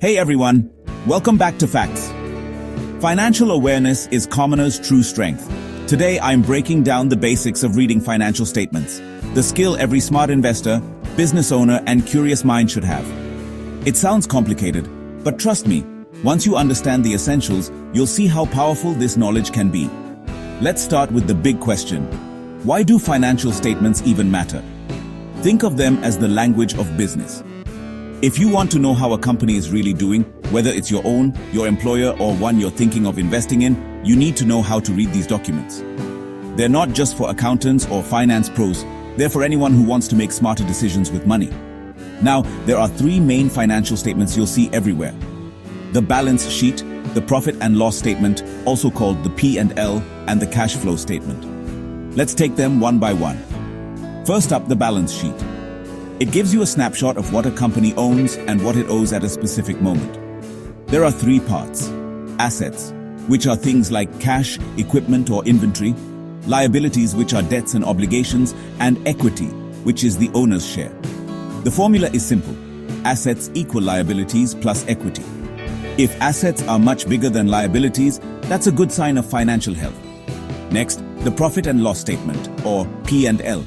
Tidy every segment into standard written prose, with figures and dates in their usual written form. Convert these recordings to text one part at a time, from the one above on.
Hey everyone, welcome back to Facts. Financial awareness is commoners' true strength. Today I'm breaking down the basics of reading financial statements, the skill every smart investor, business owner, and curious mind should have. It sounds complicated, but trust me, once you understand the essentials, you'll see how powerful this knowledge can be. Let's start with the big question. Why do financial statements even matter? Think of them as the language of business. If you want to know how a company is really doing, whether it's your own, your employer, or one you're thinking of investing in, you need to know how to read these documents. They're not just for accountants or finance pros, they're for anyone who wants to make smarter decisions with money. Now, there are three main financial statements you'll see everywhere. The balance sheet, the profit and loss statement, also called the P&L, and the cash flow statement. Let's take them one by one. First up, the balance sheet. It gives you a snapshot of what a company owns and what it owes at a specific moment. There are three parts. Assets, which are things like cash, equipment, or inventory. Liabilities, which are debts and obligations. And equity, which is the owner's share. The formula is simple. Assets equal liabilities plus equity. If assets are much bigger than liabilities, that's a good sign of financial health. Next, the profit and loss statement, or P&L.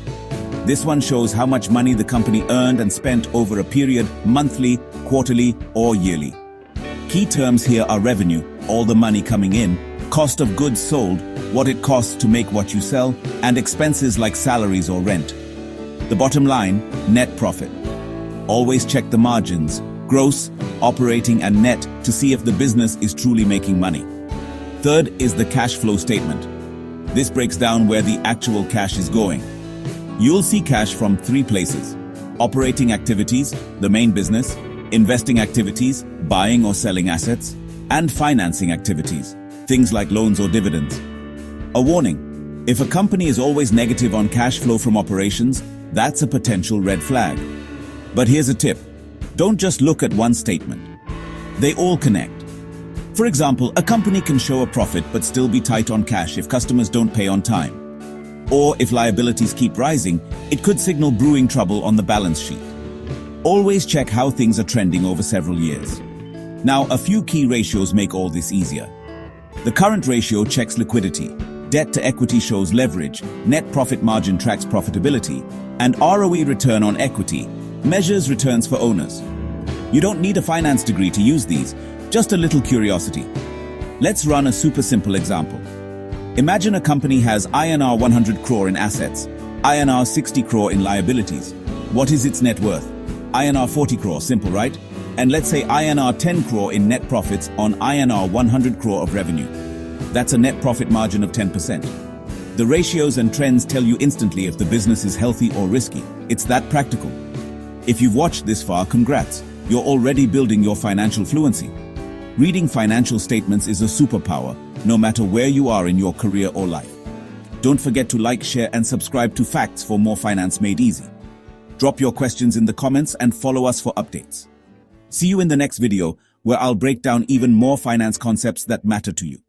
This one shows how much money the company earned and spent over a period, monthly, quarterly, or yearly. Key terms here are revenue, all the money coming in, cost of goods sold, what it costs to make what you sell, and expenses like salaries or rent. The bottom line, net profit. Always check the margins, gross, operating, and net to see if the business is truly making money. Third is the cash flow statement. This breaks down where the actual cash is going. You'll see cash from three places: operating activities, the main business, investing activities, buying or selling assets, and financing activities, things like loans or dividends. A warning: if a company is always negative on cash flow from operations, that's a potential red flag. But here's a tip: don't just look at one statement. They all connect. For example, a company can show a profit but still be tight on cash if customers don't pay on time. Or if liabilities keep rising, it could signal brewing trouble on the balance sheet. Always check how things are trending over several years. Now, a few key ratios make all this easier. The current ratio checks liquidity, debt to equity shows leverage, net profit margin tracks profitability, and ROE, return on equity, measures returns for owners. You don't need a finance degree to use these, just a little curiosity. Let's run a super simple example. Imagine a company has INR 100 crore in assets, INR 60 crore in liabilities. What is its net worth? INR 40 crore, simple, right? And let's say INR 10 crore in net profits on INR 100 crore of revenue. That's a net profit margin of 10%. The ratios and trends tell you instantly if the business is healthy or risky. It's that practical. If you've watched this far, congrats. You're already building your financial fluency. Reading financial statements is a superpower, no matter where you are in your career or life. Don't forget to like, share, and subscribe to Facts for more finance made easy. Drop your questions in the comments and follow us for updates. See you in the next video, where I'll break down even more finance concepts that matter to you.